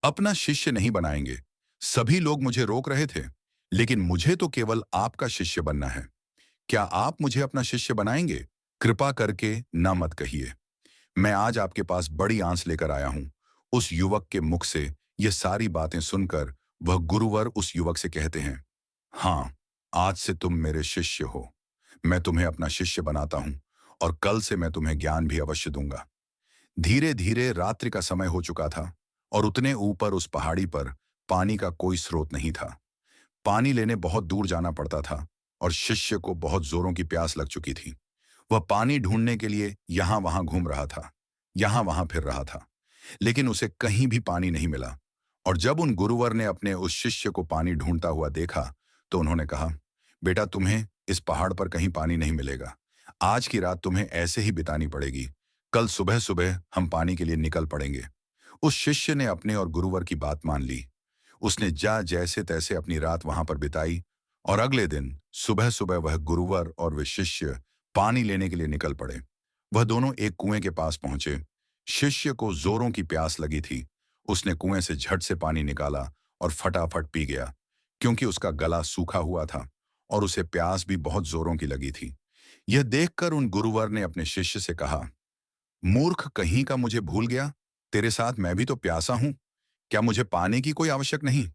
अपना शिष्य नहीं बनाएंगे। सभी लोग मुझे रोक रहे थे, लेकिन मुझे तो केवल आपका शिष्य बनना है। क्या आप मुझे अपना शिष्य बनाएंगे? कृपा करके ना मत कहिए। मैं आज आपके पास बड़ी आंच लेकर आया हूं। उस युवक के मुख से ये सारी बातें सुनकर वह गुरुवर उस युवक से कहते हैं, हाँ, आज से तुम मेरे शिष्य हो। मैं तुम्हें अपना शिष्य बनाता हूं और कल से मैं तुम्हें ज्ञान भी अवश्य दूंगा। धीरे धीरे रात्रि का समय हो चुका था और उतने ऊपर उस पहाड़ी पर पानी का कोई स्रोत नहीं था। पानी लेने बहुत दूर जाना पड़ता था और शिष्य को बहुत जोरों की प्यास लग चुकी थी। वह पानी ढूंढने के लिए यहां वहां घूम रहा था, यहां वहां फिर रहा था, लेकिन उसे कहीं भी पानी नहीं मिला। और जब उन गुरुवर ने अपने उस शिष्य को पानी ढूंढता हुआ देखा, तो उन्होंने कहा, बेटा, तुम्हें इस पहाड़ पर कहीं पानी नहीं मिलेगा। आज की रात तुम्हें ऐसे ही बितानी पड़ेगी। कल सुबह सुबह हम पानी के लिए निकल पड़ेंगे। उस शिष्य ने अपने और गुरुवर की बात मान ली। उसने जैसे तैसे अपनी रात वहां पर बिताई और अगले दिन सुबह सुबह वह गुरुवर और वे शिष्य पानी लेने के लिए निकल पड़े। वह दोनों एक कुएं के पास पहुंचे। शिष्य को जोरों की प्यास लगी थी। उसने कुएं से झट से पानी निकाला और फटाफट पी गया, क्योंकि उसका गला सूखा हुआ था और उसे प्यास भी बहुत जोरों की लगी थी। यह देखकर उन गुरुवर ने अपने शिष्य से कहा, मूर्ख कहीं का, मुझे भूल गया? तेरे साथ मैं भी तो प्यासा हूं। क्या मुझे पाने की कोई आवश्यक नहीं?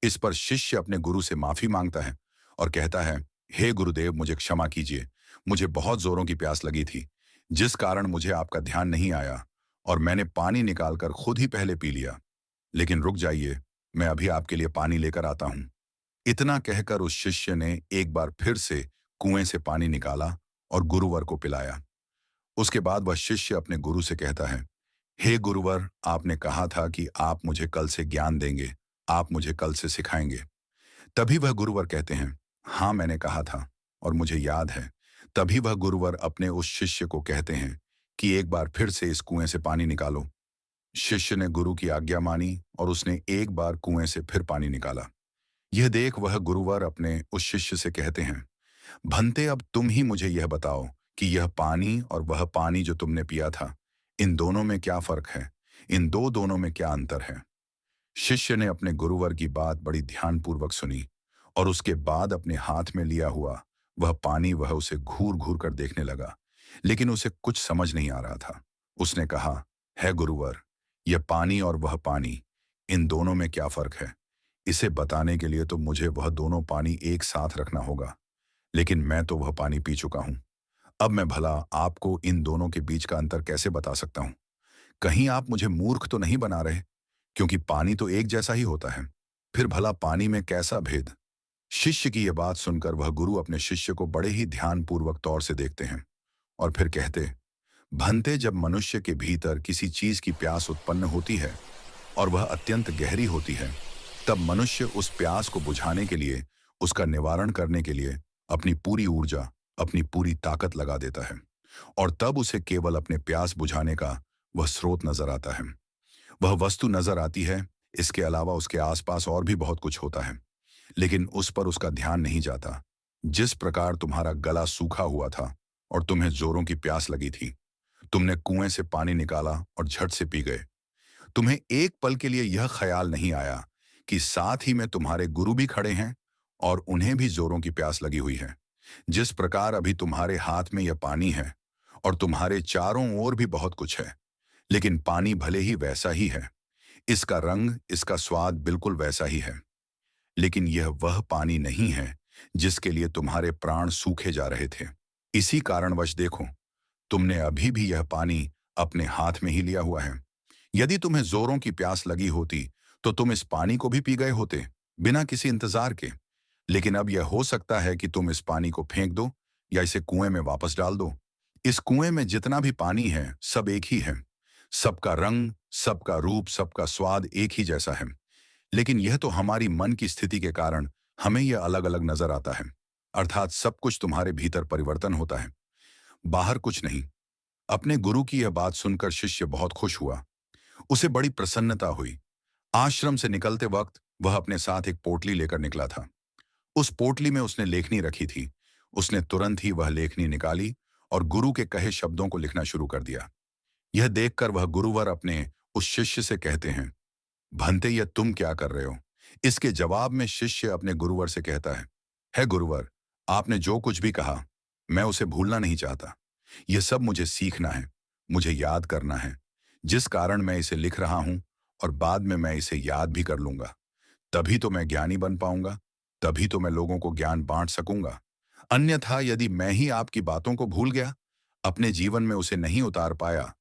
इस पर शिष्य अपने गुरु से माफी मांगता है और कहता है, हे गुरुदेव, मुझे क्षमा कीजिए। मुझे बहुत जोरों की प्यास लगी थी, जिस कारण मुझे आपका ध्यान नहीं आया और मैंने पानी निकालकर खुद ही पहले पी लिया। लेकिन रुक जाइए, मैं अभी आपके लिए पानी लेकर आता हूं। इतना कहकर उस शिष्य ने एक बार फिर से कुएं से पानी निकाला और गुरुवर को पिलाया। उसके बाद वह शिष्य अपने गुरु से कहता है, हे गुरुवर, आपने कहा था कि आप मुझे कल से ज्ञान देंगे, आप मुझे कल से सिखाएंगे। तभी वह गुरुवर कहते हैं, हाँ, मैंने कहा था और मुझे याद है। तभी वह गुरुवर अपने उस शिष्य को कहते हैं कि एक बार फिर से इस कुएं से पानी निकालो। शिष्य ने गुरु की आज्ञा मानी और उसने एक बार कुएं से फिर पानी निकाला। यह देख वह गुरुवर अपने उस शिष्य से कहते हैं, भंते, अब तुम ही मुझे यह बताओ कि यह पानी और वह पानी जो तुमने पिया था, इन दोनों में क्या फर्क है? इन दोनों में क्या अंतर है? शिष्य ने अपने गुरुवर की बात बड़ी ध्यानपूर्वक सुनी और उसके बाद अपने हाथ में लिया हुआ वह पानी वह उसे घूर घूर कर देखने लगा, लेकिन उसे कुछ समझ नहीं आ रहा था। उसने कहा, है गुरुवर, यह पानी और वह पानी, इन दोनों में क्या फर्क है? इसे बताने के लिए तो मुझे वह दोनों पानी एक साथ रखना होगा, लेकिन मैं तो वह पानी पी चुका हूं। अब मैं भला आपको इन दोनों के बीच का अंतर कैसे बता सकता हूं? कहीं आप मुझे मूर्ख तो नहीं बना रहे? क्योंकि पानी तो एक जैसा ही होता है। फिर भला पानी में कैसा भेद? शिष्य की यह बात सुनकर वह गुरु अपने शिष्य को बड़े ही ध्यानपूर्वक तौर से देखते हैं और फिर कहते, भंते, जब मनुष्य के भीतर किसी चीज की प्यास उत्पन्न होती है और वह अत्यंत गहरी होती है, तब मनुष्य उस प्यास को बुझाने के लिए, उसका निवारण करने के लिए अपनी पूरी ऊर्जा, अपनी पूरी ताकत लगा देता है और तब उसे केवल अपने प्यास बुझाने का वह स्रोत नजर आता है, वह वस्तु नजर आती है। इसके अलावा उसके आसपास और भी बहुत कुछ होता है, लेकिन उस पर उसका ध्यान नहीं जाता। जिस प्रकार तुम्हारा गला सूखा हुआ था और तुम्हें जोरों की प्यास लगी थी, तुमने कुएं से पानी निकाला और झट से पी गए। तुम्हें एक पल के लिए यह ख्याल नहीं आया कि साथ ही में तुम्हारे गुरु भी खड़े हैं और उन्हें भी जोरों की प्यास लगी हुई है। जिस प्रकार अभी तुम्हारे हाथ में यह पानी है और तुम्हारे चारों ओर भी बहुत कुछ है, लेकिन पानी भले ही वैसा ही है, इसका रंग, इसका स्वाद बिल्कुल वैसा ही है, लेकिन यह वह पानी नहीं है जिसके लिए तुम्हारे प्राण सूखे जा रहे थे। इसी कारणवश देखो, तुमने अभी भी यह पानी अपने हाथ में ही लिया हुआ है। यदि तुम्हें जोरों की प्यास लगी होती, तो तुम इस पानी को भी पी गए होते, बिना किसी इंतजार के। लेकिन अब यह हो सकता है कि तुम इस पानी को फेंक दो या इसे कुएं में वापस डाल दो। इस कुएं में जितना भी पानी है, सब एक ही है। सबका रंग, सबका रूप, सबका स्वाद एक ही जैसा है, लेकिन यह तो हमारी मन की स्थिति के कारण हमें यह अलग अलग नजर आता है। अर्थात सब कुछ तुम्हारे भीतर परिवर्तन होता है, बाहर कुछ नहीं। अपने गुरु की यह बात सुनकर शिष्य बहुत खुश हुआ। उसे बड़ी प्रसन्नता हुई। आश्रम से निकलते वक्त वह अपने साथ एक पोटली लेकर निकला था। उस पोटली में उसने लेखनी रखी थी। उसने तुरंत ही वह लेखनी निकाली और गुरु के कहे शब्दों को लिखना शुरू कर दिया। यह देखकर वह गुरुवर अपने उस शिष्य से कहते हैं, भंते, यह तुम क्या कर रहे हो? इसके जवाब में शिष्य अपने गुरुवर से कहता है गुरुवर, आपने जो कुछ भी कहा, मैं उसे भूलना नहीं चाहता। यह सब मुझे सीखना है, मुझे याद करना है, जिस कारण मैं इसे लिख रहा हूं, और बाद में मैं इसे याद भी कर लूंगा। तभी तो मैं ज्ञानी बन पाऊंगा, तभी तो मैं लोगों को ज्ञान बांट सकूंगा। अन्यथा यदि मैं ही आपकी बातों को भूल गया, अपने जीवन में उसे नहीं उतार पाया,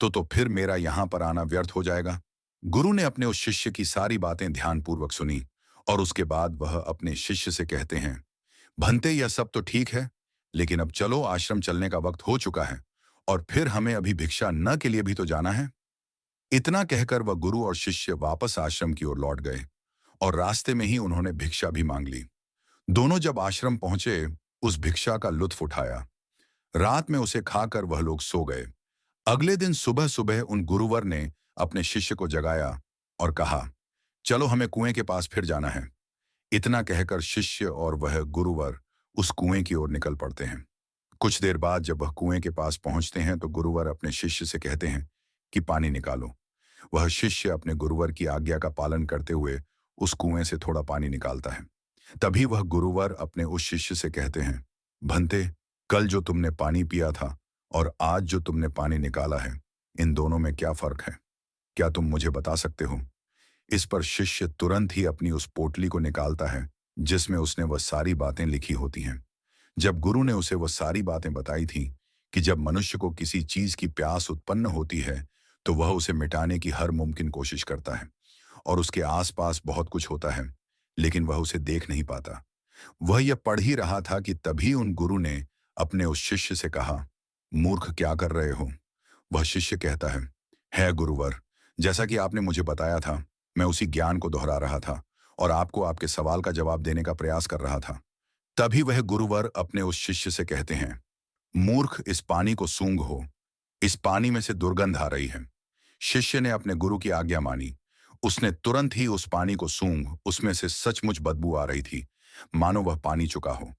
तो फिर मेरा यहां पर आना व्यर्थ हो जाएगा। गुरु ने अपने उस शिष्य की सारी बातें ध्यानपूर्वक सुनी, और उसके बाद वह अपने शिष्य से कहते हैं, भंते, यह सब तो ठीक है, लेकिन अब चलो, आश्रम चलने का वक्त हो चुका है, और फिर हमें अभी भिक्षा न के लिए भी तो जाना है। इतना कहकर वह गुरु और शिष्य वापस आश्रम की ओर लौट गए, और रास्ते में ही उन्होंने भिक्षा भी मांग ली। दोनों जब आश्रम पहुंचे, उस भिक्षा का लुत्फ उठाया। रात में उसे खाकर वह लोग सो गए। अगले दिन सुबह सुबह उन गुरुवर ने अपने शिष्य को जगाया और कहा, चलो, हमें कुएं के पास फिर जाना है। इतना कहकर शिष्य और वह गुरुवर उस कुएं की ओर निकल पड़ते हैं। कुछ देर बाद जब वह कुएं के पास पहुंचते हैं, तो गुरुवर अपने शिष्य से कहते हैं कि पानी निकालो। वह शिष्य अपने गुरुवर की आज्ञा का पालन करते हुए उस कुएं से थोड़ा पानी निकालता है। तभी वह गुरुवर अपने उस शिष्य से कहते हैं, भंते, कल जो तुमने पानी पिया था और आज जो तुमने पानी निकाला है, इन दोनों में क्या फर्क है? क्या तुम मुझे बता सकते हो? इस पर शिष्य तुरंत ही अपनी उस पोटली को निकालता है, जिसमें उसने वह सारी बातें लिखी होती हैं। जब गुरु ने उसे वह सारी बातें बताई थी कि जब मनुष्य को किसी चीज की प्यास उत्पन्न होती है, तो वह उसे मिटाने की हर मुमकिन कोशिश करता है, और उसके आसपास बहुत कुछ होता है, लेकिन वह उसे देख नहीं पाता। वह यह पढ़ ही रहा था कि तभी उन गुरु ने अपने उस शिष्य से कहा, मूर्ख, क्या कर रहे हो? वह शिष्य कहता है गुरुवर, जैसा कि आपने मुझे बताया था, मैं उसी ज्ञान को दोहरा रहा था और आपको आपके सवाल का जवाब देने का प्रयास कर रहा था। तभी वह गुरुवर अपने उस शिष्य से कहते हैं, मूर्ख, इस पानी को सूंघ हो, इस पानी में से दुर्गंध आ रही है। शिष्य ने अपने गुरु की आज्ञा मानी। उसने तुरंत ही उस पानी को सूंघ, उसमें से सचमुच बदबू आ रही थी, मानो वह पानी चुका हो।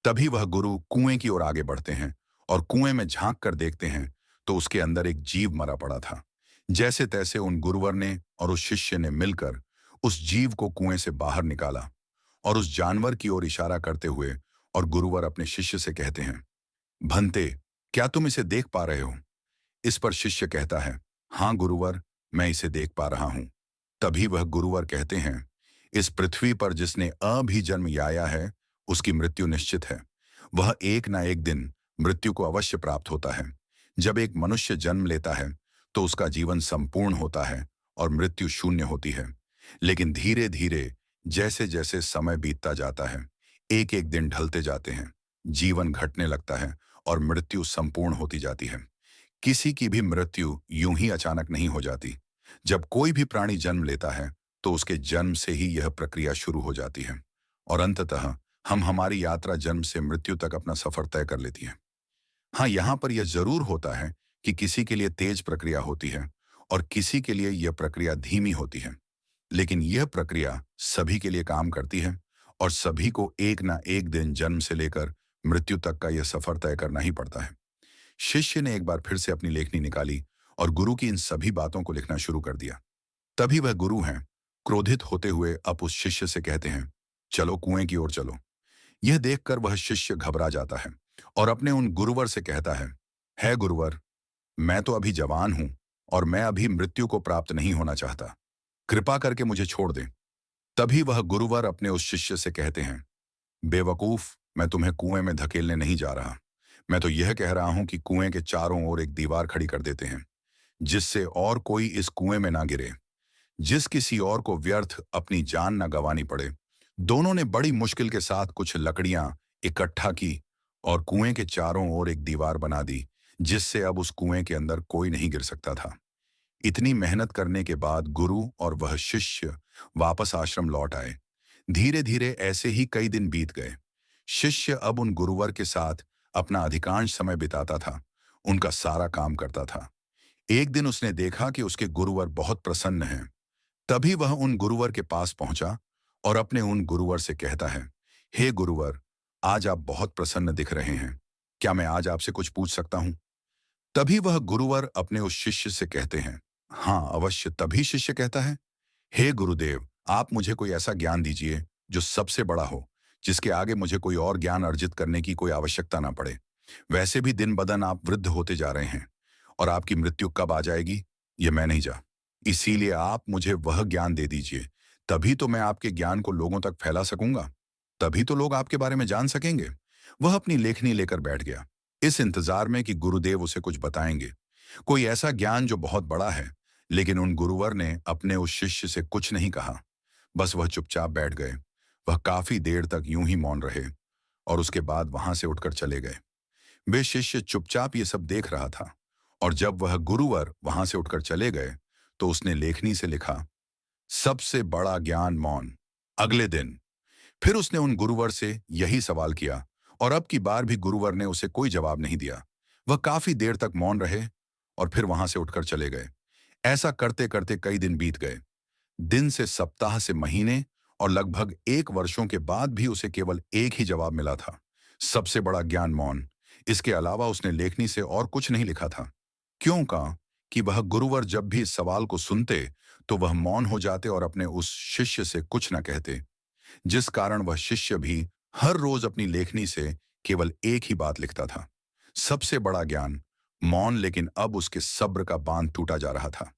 तभी वह गुरु कुएं की ओर आगे बढ़ते हैं, और कुएं में झांक कर देखते हैं, तो उसके अंदर एक जीव मरा पड़ा था। जैसे तैसे उन गुरुवर ने और उस शिष्य ने मिलकर उस जीव को कुएं से बाहर निकाला, और उस जानवर की ओर इशारा करते हुए और गुरुवर अपने शिष्य से कहते हैं, भंते, क्या तुम इसे देख पा रहे हो? इस पर शिष्य कहता है, हाँ गुरुवर, मैं इसे देख पा रहा हूं। तभी वह गुरुवर कहते हैं, इस पृथ्वी पर जिसने अभी जन्म लिया है, उसकी मृत्यु निश्चित है। वह एक ना एक दिन मृत्यु को अवश्य प्राप्त होता है। जब एक मनुष्य जन्म लेता है, तो उसका जीवन संपूर्ण होता है और मृत्यु शून्य होती है। लेकिन धीरे धीरे जैसे जैसे समय बीतता जाता है, एक एक दिन ढलते जाते हैं, जीवन घटने लगता है और मृत्यु संपूर्ण होती जाती है। किसी की भी मृत्यु यूं ही अचानक नहीं हो जाती। जब कोई भी प्राणी जन्म लेता है, तो उसके जन्म से ही यह प्रक्रिया शुरू हो जाती है, और अंततः हम हमारी यात्रा जन्म से मृत्यु तक अपना सफर तय कर लेती है। हाँ, यहाँ पर यह जरूर होता है कि किसी के लिए तेज प्रक्रिया होती है और किसी के लिए यह प्रक्रिया धीमी होती है, लेकिन यह प्रक्रिया सभी के लिए काम करती है, और सभी को एक ना एक दिन जन्म से लेकर मृत्यु तक का यह सफर तय करना ही पड़ता है। शिष्य ने एक बार फिर से अपनी लेखनी निकाली और गुरु की इन सभी बातों को लिखना शुरू कर दिया। तभी वह गुरु हैं, क्रोधित होते हुए अब उस शिष्य से कहते हैं, चलो, कुएं की ओर चलो। यह देखकर वह शिष्य घबरा जाता है और अपने उन गुरुवर से कहता है गुरुवर, मैं तो अभी जवान हूं और मैं अभी मृत्यु को प्राप्त नहीं होना चाहता। कृपा करके मुझे छोड़ दें। तभी वह गुरुवर अपने उस शिष्य से कहते हैं, बेवकूफ, मैं तुम्हें कुएं में धकेलने नहीं जा रहा। मैं तो यह कह रहा हूं कि कुएं के चारों ओर एक दीवार खड़ी कर देते हैं, जिससे और कोई इस कुएं में ना गिरे, जिस किसी और को व्यर्थ अपनी जान ना गंवानी पड़े। दोनों ने बड़ी मुश्किल के साथ कुछ लकड़ियां इकट्ठा की और कुएं के चारों ओर एक दीवार बना दी, जिससे अब उस कुएं के अंदर कोई नहीं गिर सकता था। इतनी मेहनत करने के बाद गुरु और वह शिष्य वापस आश्रम लौट आए। धीरे धीरे ऐसे ही कई दिन बीत गए। शिष्य अब उन गुरुवर के साथ अपना अधिकांश समय बिताता था, उनका सारा काम करता था। एक दिन उसने देखा कि उसके गुरुवर बहुत प्रसन्न हैं। तभी वह उन गुरुवर के पास पहुंचा और अपने उन गुरुवर से कहता है, हे गुरुवर, आज आप बहुत प्रसन्न दिख रहे हैं। क्या मैं आज आपसे कुछ पूछ सकता हूं? तभी वह गुरुवर अपने उस शिष्य से कहते हैं, हाँ अवश्य। तभी शिष्य कहता है, हे गुरुदेव, आप मुझे कोई ऐसा ज्ञान दीजिए जो सबसे बड़ा हो, जिसके आगे मुझे कोई और ज्ञान अर्जित करने की कोई आवश्यकता ना पड़े। वैसे भी दिन बदन आप वृद्ध होते जा रहे हैं और आपकी मृत्यु कब आ जाएगी, ये मैं नहीं जा। इसीलिए आप मुझे वह ज्ञान दे दीजिए, तभी तो मैं आपके ज्ञान को लोगों तक फैला सकूंगा। तभी तो लोग आपके बारे में जान सकेंगे। वह अपनी लेखनी लेकर बैठ गया, इस इंतजार में कि गुरुदेव उसे कुछ बताएंगे, कोई ऐसा ज्ञान जो बहुत बड़ा है। लेकिन उन गुरुवर ने अपने उस शिष्य से कुछ नहीं कहा। बस वह चुपचाप बैठ गए। वह काफी देर तक यूं ही मौन रहे और उसके बाद वहां से उठकर चले गए। वे शिष्य चुपचाप ये सब देख रहा था और जब वह गुरुवर वहां से उठकर चले गए तो उसने लेखनी से लिखा, सबसे बड़ा ज्ञान मौन। अगले दिन फिर उसने उन गुरुवर से यही सवाल किया और अब की बार भी गुरुवर ने उसे कोई जवाब नहीं दिया। वह काफी देर तक मौन रहे और फिर वहां से उठकर चले गए। ऐसा करते करते कई दिन बीत गए। दिन से सप्ताह से महीने और लगभग 1 वर्षों के बाद भी उसे केवल एक ही जवाब मिला था, सबसे बड़ा ज्ञान मौन। इसके अलावा उसने लेखनी से और कुछ नहीं लिखा था। क्यों का कि वह गुरुवर जब भी इस सवाल को सुनते तो वह मौन हो जाते और अपने उस शिष्य से कुछ न कहते, जिस कारण वह शिष्य भी हर रोज अपनी लेखनी से केवल एक ही बात लिखता था, सबसे बड़ा ज्ञान मौन। लेकिन अब उसके सब्र का बांध टूटा जा रहा था।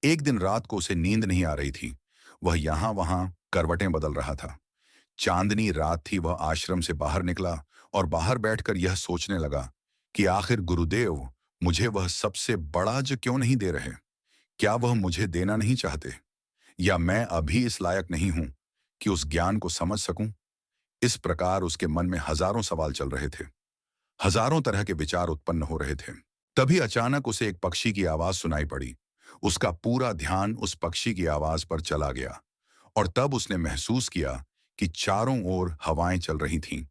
एक दिन रात को उसे नींद नहीं आ रही थी। वह यहां वहां करवटें बदल रहा था। चांदनी रात थी। वह आश्रम से बाहर निकला और बाहर बैठकर यह सोचने लगा कि आखिर गुरुदेव मुझे वह सबसे बड़ा जो क्यों नहीं दे रहे। क्या वह मुझे देना नहीं चाहते, या मैं अभी इस लायक नहीं हूं कि उस ज्ञान को समझ सकूं। इस प्रकार उसके मन में हजारों सवाल चल रहे थे। हजारों तरह के विचार उत्पन्न हो रहे थे। तभी अचानक उसे एक पक्षी की आवाज सुनाई पड़ी। उसका पूरा ध्यान उस पक्षी की आवाज पर चला गया और तब उसने महसूस किया कि चारों ओर हवाएं चल रही थीं।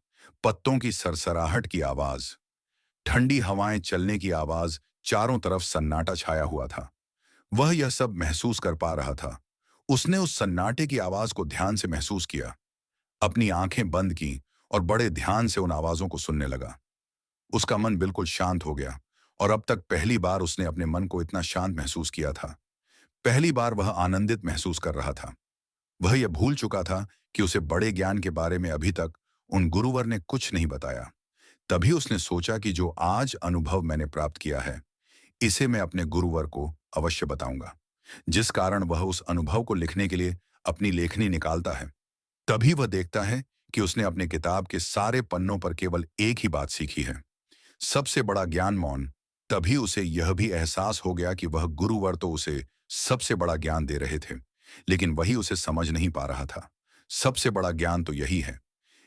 पत्तों की सरसराहट की आवाज, ठंडी हवाएं चलने की आवाज, चारों तरफ सन्नाटा छाया हुआ था। वह यह सब महसूस कर पा रहा था। उसने उस सन्नाटे की आवाज को ध्यान से महसूस किया, अपनी आंखें बंद की और बड़े ध्यान से उन आवाजों को सुनने लगा। उसका मन बिल्कुल शांत हो गया और अब तक पहली बार उसने अपने मन को इतना शांत महसूस किया था। पहली बार वह आनंदित महसूस कर रहा था। वह यह भूल चुका था कि उसे बड़े ज्ञान के बारे में अभी तक उन गुरुवर ने कुछ नहीं बताया। तभी उसने सोचा कि जो आज अनुभव मैंने प्राप्त किया है, इसे मैं अपने गुरुवर को अवश्य बताऊंगा। जिस कारण वह उस अनुभव को लिखने के लिए अपनी लेखनी निकालता है, तभी वह देखता है कि उसने अपने किताब के सारे पन्नों पर केवल एक ही बात सीखी है, सबसे बड़ा ज्ञान मौन। तभी उसे यह भी एहसास हो गया कि वह गुरुवर तो उसे सबसे बड़ा ज्ञान दे रहे थे, लेकिन वही उसे समझ नहीं पा रहा था। सबसे बड़ा ज्ञान तो यही है,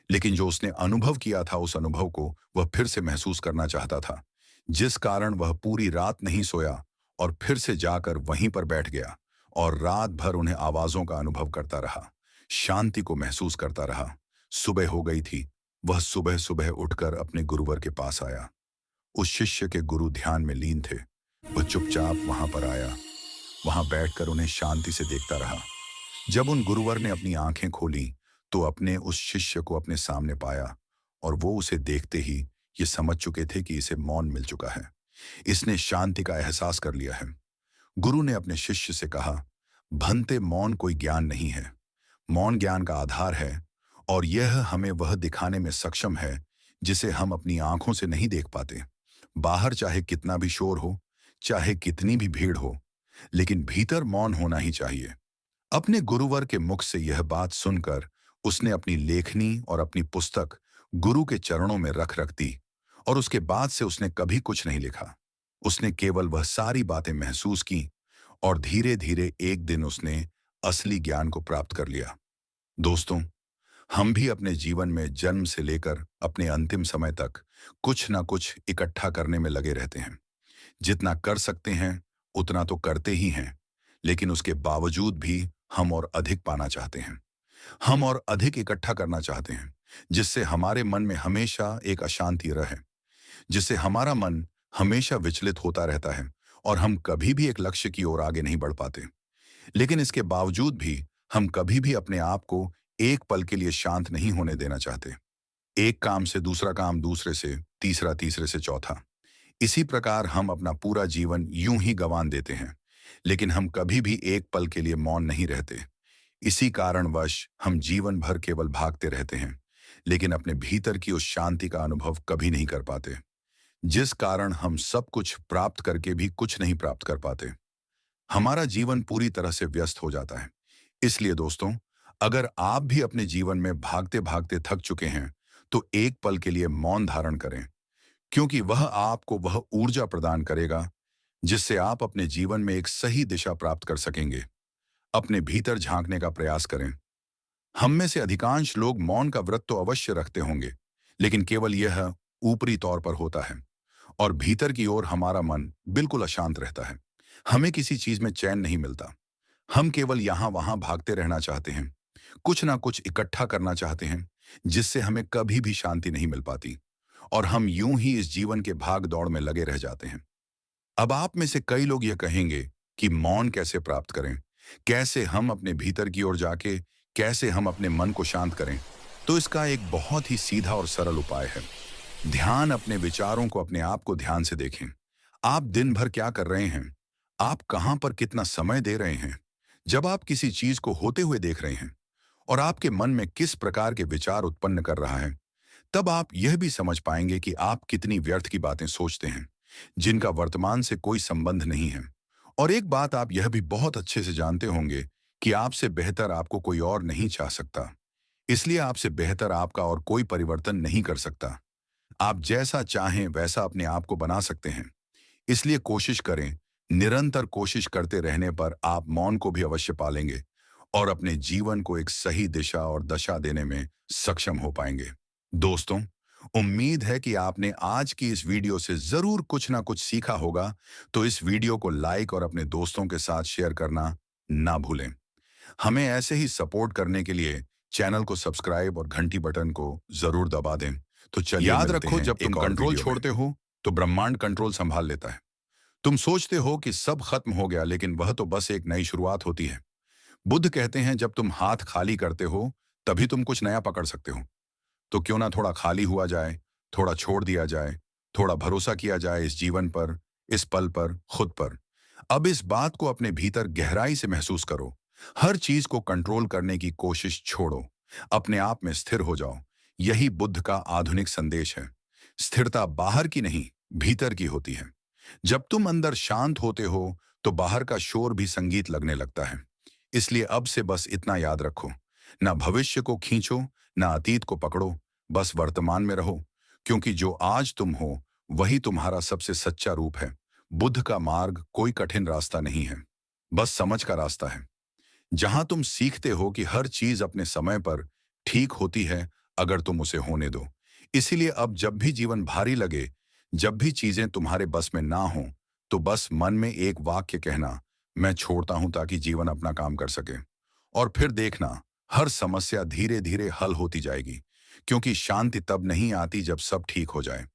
लेकिन जो उसने अनुभव किया था उस अनुभव को वह फिर से महसूस करना चाहता था, जिस कारण वह पूरी रात नहीं सोया और फिर से जाकर वहीं पर बैठ गया और रात भर उन्हें आवाजों का अनुभव करता रहा, शांति को महसूस करता रहा। सुबह हो गई थी। वह सुबह सुबह उठकर अपने गुरुवर के पास आया। उस शिष्य के गुरु ध्यान में लीन थे। वह चुपचाप वहां पर आया, वहां बैठकर उन्हें शांति से देखता रहा। जब उन गुरुवर ने अपनी आंखें खोली तो अपने उस शिष्य को अपने सामने पाया और वो उसे देखते ही ये समझ चुके थे कि इसे मौन मिल चुका है। इसने शांति का एहसास कर लिया है। गुरु ने अपने शिष्य से कहा, भंते मौन कोई ज्ञान नहीं है। मौन ज्ञान का आधार है और यह हमें वह दिखाने में सक्षम है जिसे हम अपनी आंखों से नहीं देख पाते। बाहर चाहे कितना भी शोर हो, चाहे कितनी भी भीड़ हो, लेकिन भीतर मौन होना ही चाहिए। अपने गुरुवर के मुख से यह बात सुनकर उसने अपनी लेखनी और अपनी पुस्तक गुरु के चरणों में रख रख दी और उसके बाद से उसने कभी कुछ नहीं लिखा। उसने केवल वह सारी बातें महसूस की और धीरे धीरे एक दिन उसने असली ज्ञान को प्राप्त कर लिया। दोस्तों, हम भी अपने जीवन में जन्म से लेकर अपने अंतिम समय तक कुछ ना कुछ इकट्ठा करने में लगे रहते हैं। जितना कर सकते हैं उतना तो करते ही हैं, लेकिन उसके बावजूद भी हम और अधिक पाना चाहते हैं। हम और अधिक इकट्ठा करना चाहते हैं, जिससे हमारे मन में हमेशा एक अशांति रहे, जिससे हमारा मन हमेशा विचलित होता रहता है और हम कभी भी एक लक्ष्य की ओर आगे नहीं बढ़ पाते। लेकिन इसके बावजूद भी हम कभी भी अपने आप को एक पल के लिए शांत नहीं होने देना चाहते। एक काम से दूसरा काम, दूसरे से तीसरा, तीसरे से चौथा। इसी प्रकार हम अपना पूरा जीवन यूं ही गंवा देते हैं। लेकिन हम कभी भी एक पल के लिए मौन नहीं रहते। इसी कारणवश हम जीवन भर केवल भागते रहते हैं, लेकिन अपने भीतर की उस शांति का अनुभव कभी नहीं कर पाते, जिस कारण हम सब कुछ प्राप्त करके भी कुछ नहीं प्राप्त कर पाते। हमारा जीवन पूरी तरह से व्यस्त हो जाता है। इसलिए दोस्तों, अगर आप भी अपने जीवन में भागते भागते थक चुके हैं, तो एक पल के लिए मौन धारण करें, क्योंकि वह आपको वह ऊर्जा प्रदान करेगा जिससे आप अपने जीवन में एक सही दिशा प्राप्त कर सकेंगे। अपने भीतर झांकने का प्रयास करें। हम में से अधिकांश लोग मौन का व्रत तो अवश्य रखते होंगे, लेकिन केवल यह ऊपरी तौर पर होता है और भीतर की ओर हमारा मन बिल्कुल अशांत रहता है। हमें किसी चीज में चैन नहीं मिलता। हम केवल यहां वहां भागते रहना चाहते हैं, कुछ ना कुछ इकट्ठा करना चाहते हैं, जिससे हमें कभी भी शांति नहीं मिल पाती और हम यूं ही इस जीवन के भाग दौड़ में लगे रह जाते हैं। अब आप में से कई लोग यह कहेंगे कि मौन कैसे प्राप्त करें, कैसे हम अपने भीतर की ओर जाके कैसे हम अपने मन को शांत करें। तो इसका एक बहुत ही सीधा और सरल उपाय है। ध्यान। अपने विचारों को, अपने आप को ध्यान से देखें। आप दिन भर क्या कर रहे हैं? आप कहां पर कितना समय दे रहे हैं? जब आप किसी चीज को होते हुए देख रहे हैं और आपके मन में किस प्रकार के विचार उत्पन्न कर रहा है, तब आप यह भी समझ पाएंगे कि आप कितनी व्यर्थ की बातें सोचते हैं, जिनका वर्तमान से कोई संबंध नहीं है। और एक बात आप यह भी बहुत अच्छे से जानते होंगे कि आपसे बेहतर आपको कोई और नहीं चाह सकता। इसलिए आपसे बेहतर आपका और कोई परिवर्तन नहीं कर सकता। आप जैसा चाहें वैसा अपने आप को बना सकते हैं। इसलिए कोशिश करें। निरंतर कोशिश करते रहने पर आप मौन को भी अवश्य पालेंगे और अपने जीवन को एक सही दिशा और दशा देने में सक्षम हो पाएंगे। दोस्तों, उम्मीद है कि आपने आज की इस वीडियो से जरूर कुछ ना कुछ सीखा होगा। तो इस वीडियो को लाइक और अपने दोस्तों के साथ शेयर करना ना भूलें। हमें ऐसे ही सपोर्ट करने के लिए चैनल को सब्सक्राइब और घंटी बटन को जरूर दबा दें। तो चलिए, याद रखो, जब तुम कंट्रोल छोड़ते हो तो ब्रह्मांड कंट्रोल संभाल लेता है। तुम सोचते हो कि सब खत्म हो गया, लेकिन वह तो बस एक नई शुरुआत होती है। बुद्ध कहते हैं, जब तुम हाथ खाली करते हो तभी तुम कुछ नया पकड़ सकते हो। तो क्यों ना थोड़ा खाली हुआ जाए, थोड़ा छोड़ दिया जाए, थोड़ा भरोसा किया जाए इस जीवन पर, इस पल पर, खुद पर। अब इस बात को अपने भीतर गहराई से महसूस करो। हर चीज को कंट्रोल करने की कोशिश छोड़ो। अपने आप में स्थिर हो जाओ। यही बुद्ध का आधुनिक संदेश है। स्थिरता बाहर की नहीं, भीतर की होती है। जब तुम अंदर शांत होते हो तो बाहर का शोर भी संगीत लगने लगता है। इसलिए अब से बस इतना याद रखो, ना भविष्य को खींचो, ना अतीत को पकड़ो, बस वर्तमान में रहो, क्योंकि जो आज तुम हो वही तुम्हारा सबसे सच्चा रूप है। बुद्ध का मार्ग कोई कठिन रास्ता नहीं है, बस समझ का रास्ता है, जहां तुम सीखते हो कि हर चीज अपने समय पर ठीक होती है अगर तुम उसे होने दो। इसीलिए अब जब भी जीवन भारी लगे, जब भी चीजें तुम्हारे बस में ना हो, तो बस मन में एक वाक्य कहना, मैं छोड़ता हूं, ताकि जीवन अपना काम कर सके। और फिर देखना, हर समस्या धीरे धीरे हल होती जाएगी, क्योंकि शांति तब नहीं आती जब सब ठीक हो जाए।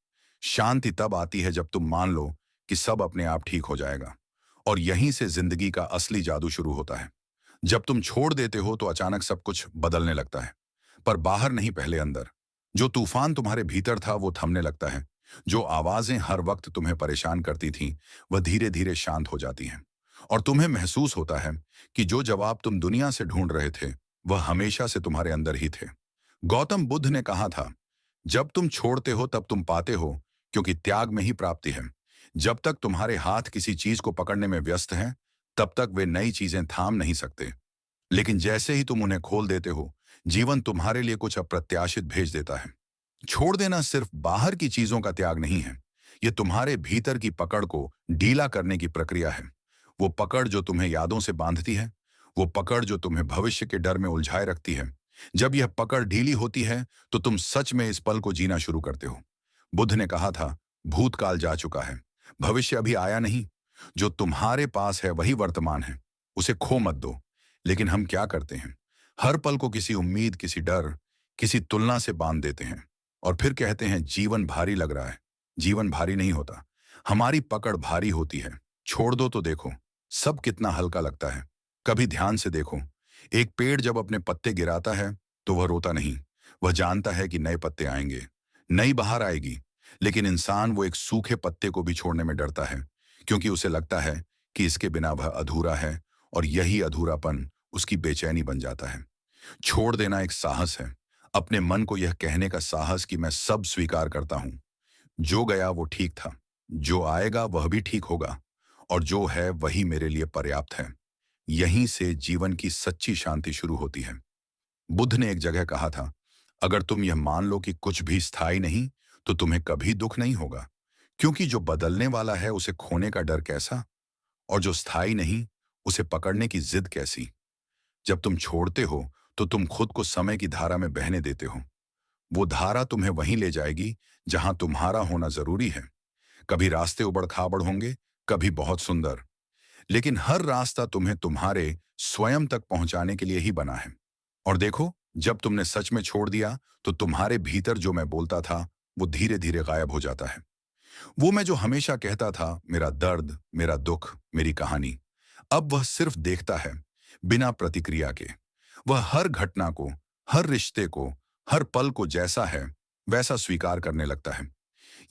शांति तब आती है जब तुम मान लो कि सब अपने आप ठीक हो जाएगा। और यहीं से जिंदगी का असली जादू शुरू होता है। जब तुम छोड़ देते हो तो अचानक सब कुछ बदलने लगता है, पर बाहर नहीं, पहले अंदर। जो तूफान तुम्हारे भीतर था वो थमने लगता है। जो आवाजें हर वक्त तुम्हें परेशान करती थीं, वह धीरे धीरे शांत हो जाती हैं। और तुम्हें महसूस होता है कि जो जवाब तुम दुनिया से ढूंढ रहे थे, वह हमेशा से तुम्हारे अंदर ही थे। गौतम बुद्ध ने कहा था, जब तुम छोड़ते हो तब तुम पाते हो, क्योंकि त्याग में ही प्राप्ति है। जब तक तुम्हारे हाथ किसी चीज को पकड़ने में व्यस्त हैं, तब तक वे नई चीजें थाम नहीं सकते। लेकिन जैसे ही तुम उन्हें खोल देते हो, जीवन तुम्हारे लिए कुछ अप्रत्याशित भेज देता है। छोड़ देना सिर्फ बाहर की चीजों का त्याग नहीं है, यह तुम्हारे भीतर की पकड़ को ढीला करने की प्रक्रिया है। वो पकड़ जो तुम्हें यादों से बांधती है, वो पकड़ जो तुम्हें भविष्य के डर में उलझाए रखती है। जब यह पकड़ ढीली होती है तो तुम सच में इस पल को जीना शुरू करते हो। बुद्ध ने कहा था, भूतकाल जा चुका है, भविष्य अभी आया नहीं। जो तुम्हारे पास है वही वर्तमान है, उसे खो मत दो। लेकिन हम क्या करते हैं, हर पल को किसी उम्मीद, किसी डर, किसी तुलना से बांध देते हैं और फिर कहते हैं जीवन भारी लग रहा है। जीवन भारी नहीं होता, हमारी पकड़ भारी होती है। छोड़ दो तो देखो, सब कितना हल्का लगता है। कभी ध्यान से देखो, एक पेड़ जब अपने पत्ते गिराता है तो वह रोता नहीं, वह जानता है कि नए पत्ते आएंगे, नई बहार आएगी। लेकिन इंसान वो एक सूखे पत्ते को भी छोड़ने में डरता है, क्योंकि उसे लगता है कि इसके बिना वह अधूरा है और यही अधूरापन उसकी बेचैनी बन जाता है। छोड़ देना एक साहस है। अपने मन को यह कहने का साहस कि मैं सब स्वीकार करता हूं। जो गया वो ठीक था, जो आएगा वह भी ठीक होगा, और जो है वही मेरे लिए पर्याप्त है। यहीं से जीवन की सच्ची शांति शुरू होती है। बुद्ध ने एक जगह कहा था, अगर तुम यह मान लो कि कुछ भी स्थायी नहीं, तो तुम्हें कभी दुख नहीं होगा, क्योंकि जो बदलने वाला है उसे खोने का डर कैसा, और जो स्थायी नहीं उसे पकड़ने की जिद कैसी। जब तुम छोड़ते हो तो तुम खुद को समय की धारा में बहने देते हो। वो धारा तुम्हें वहीं ले जाएगी जहां तुम्हारा होना जरूरी है। कभी रास्ते उबड़ खाबड़ होंगे, कभी बहुत सुंदर, लेकिन हर रास्ता तुम्हें तुम्हारे स्वयं तक पहुंचाने के लिए ही बना है। और देखो, जब तुमने सच में छोड़ दिया तो तुम्हारे भीतर जो मैं बोलता था वो धीरे धीरे गायब हो जाता है। वो मैं जो हमेशा कहता था, मेरा दर्द, मेरा दुख, मेरी कहानी, अब वह सिर्फ देखता है, बिना प्रतिक्रिया के। वह हर घटना को, हर रिश्ते को, हर पल को जैसा है वैसा स्वीकार करने लगता है।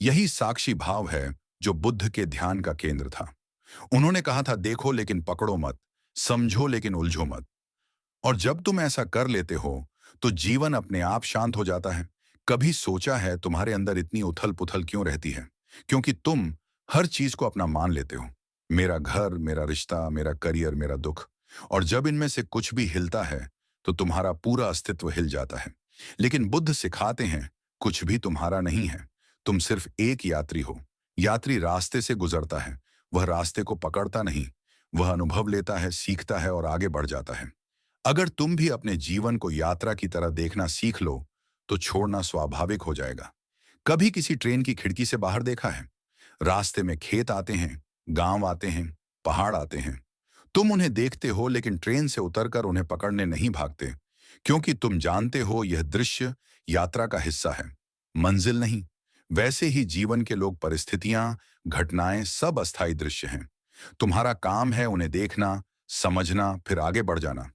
यही साक्षी भाव है जो बुद्ध के ध्यान का केंद्र था। उन्होंने कहा था, देखो लेकिन पकड़ो मत, समझो लेकिन उलझो मत। और जब तुम ऐसा कर लेते हो तो जीवन अपने आप शांत हो जाता है। कभी सोचा है तुम्हारे अंदर इतनी उथल पुथल क्यों रहती है? क्योंकि तुम हर चीज को अपना मान लेते हो। मेरा घर, मेरा रिश्ता, मेरा करियर, मेरा दुख। और जब इनमें से कुछ भी हिलता है तो तुम्हारा पूरा अस्तित्व हिल जाता है। लेकिन बुद्ध सिखाते हैं, कुछ भी तुम्हारा नहीं है। तुम सिर्फ एक यात्री हो। यात्री रास्ते से गुजरता है, वह रास्ते को पकड़ता नहीं। वह अनुभव लेता है, सीखता है और आगे बढ़ जाता है। अगर तुम भी अपने जीवन को यात्रा की तरह देखना सीख लो तो छोड़ना स्वाभाविक हो जाएगा। कभी किसी ट्रेन की खिड़की से बाहर देखा है? रास्ते में खेत आते हैं, गांव आते हैं, पहाड़ आते हैं। तुम उन्हें देखते हो लेकिन ट्रेन से उतरकर उन्हें पकड़ने नहीं भागते, क्योंकि तुम जानते हो यह दृश्य यात्रा का हिस्सा है, मंजिल नहीं। वैसे ही जीवन के लोग, परिस्थितियां, घटनाएं सब अस्थायी दृश्य हैं। तुम्हारा काम है उन्हें देखना, समझना, फिर आगे बढ़ जाना।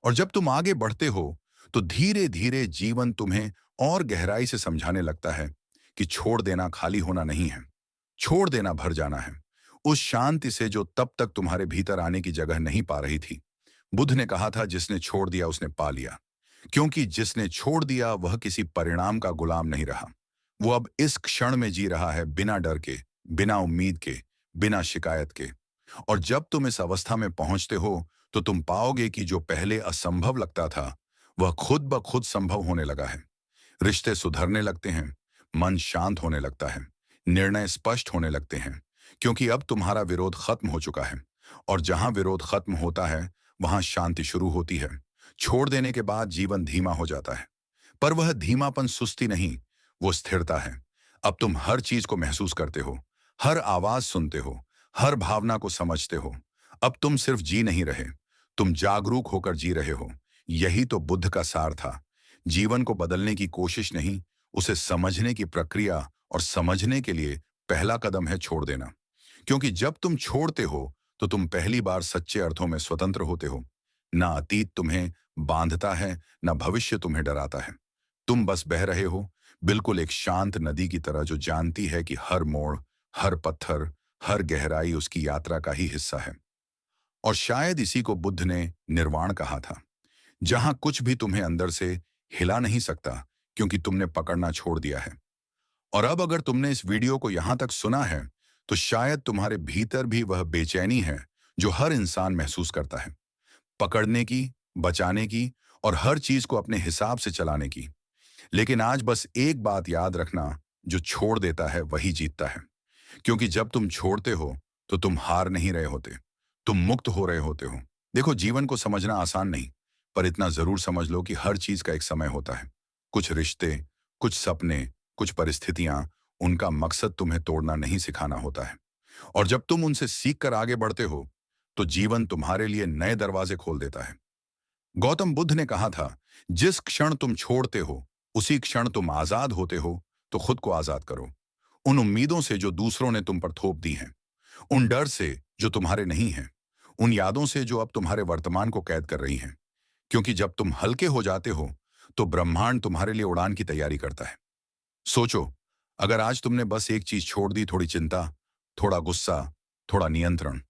और जब तुम आगे बढ़ते हो तो धीरे धीरे जीवन तुम्हें और गहराई से समझाने लगता है कि छोड़ देना खाली होना नहीं है, छोड़ देना भर जाना है, उस शांति से जो तब तक तुम्हारे भीतर आने की जगह नहीं पा रही थी। बुद्ध ने कहा था, जिसने छोड़ दिया उसने पा लिया, क्योंकि जिसने छोड़ दिया वह किसी परिणाम का गुलाम नहीं रहा। वो अब इस क्षण में जी रहा है, बिना डर के, बिना उम्मीद के, बिना शिकायत के। और जब तुम इस अवस्था में पहुंचते हो तो तुम पाओगे कि जो पहले असंभव लगता था वह खुद ब खुद संभव होने लगा है। रिश्ते सुधरने लगते हैं, मन शांत होने लगता है, निर्णय स्पष्ट होने लगते हैं, क्योंकि अब तुम्हारा विरोध खत्म हो चुका है। और जहां विरोध खत्म होता है वहां शांति शुरू होती है। छोड़ देने के बाद जीवन धीमा हो जाता है, पर वह धीमापन सुस्ती नहीं, वो स्थिरता है। अब तुम हर चीज को महसूस करते हो, हर आवाज सुनते हो, हर भावना को समझते हो। अब तुम सिर्फ जी नहीं रहे, तुम जागरूक होकर जी रहे हो। यही तो बुद्ध का सार था। जीवन को बदलने की कोशिश नहीं, उसे समझने की प्रक्रिया, और समझने के लिए पहला कदम है छोड़ देना। क्योंकि जब तुम छोड़ते हो तो तुम पहली बार सच्चे अर्थों में स्वतंत्र होते हो। ना अतीत तुम्हें बांधता है, ना भविष्य तुम्हें डराता है। तुम बस बह रहे हो, बिल्कुल एक शांत नदी की तरह जो जानती है कि हर मोड़, हर पत्थर, हर गहराई उसकी यात्रा का ही हिस्सा है। और शायद इसी को बुद्ध ने निर्वाण कहा था, जहां कुछ भी तुम्हें अंदर से हिला नहीं सकता, क्योंकि तुमने पकड़ना छोड़ दिया है। और अब अगर तुमने इस वीडियो को यहां तक सुना है तो शायद तुम्हारे भीतर भी वह बेचैनी है जो हर इंसान महसूस करता है, पकड़ने की, बचाने की, और हर चीज को अपने हिसाब से चलाने की। लेकिन आज बस एक बात याद रखना, जो छोड़ देता है वही जीतता है। क्योंकि जब तुम छोड़ते हो तो तुम हार नहीं रहे होते, तुम मुक्त हो रहे होते हो। देखो, जीवन को समझना आसान नहीं, पर इतना जरूर समझ लो कि हर चीज का एक समय होता है। कुछ रिश्ते, कुछ सपने, कुछ परिस्थितियां, उनका मकसद तुम्हें तोड़ना नहीं सिखाना होता है। और जब तुम उनसे सीख कर आगे बढ़ते हो तो जीवन तुम्हारे लिए नए दरवाजे खोल देता है। गौतम बुद्ध ने कहा था, जिस क्षण तुम छोड़ते हो उसी क्षण तुम आजाद होते हो। तो खुद को आजाद करो, उन उम्मीदों से जो दूसरों ने तुम पर थोप दी हैं, उन डर से जो तुम्हारे नहीं हैं, उन यादों से जो अब तुम्हारे वर्तमान को कैद कर रही हैं। क्योंकि जब तुम हल्के हो जाते हो तो ब्रह्मांड तुम्हारे लिए उड़ान की तैयारी करता है। सोचो, अगर आज तुमने बस एक चीज छोड़ दी, थोड़ी चिंता, थोड़ा गुस्सा, थोड़ा नियंत्रण,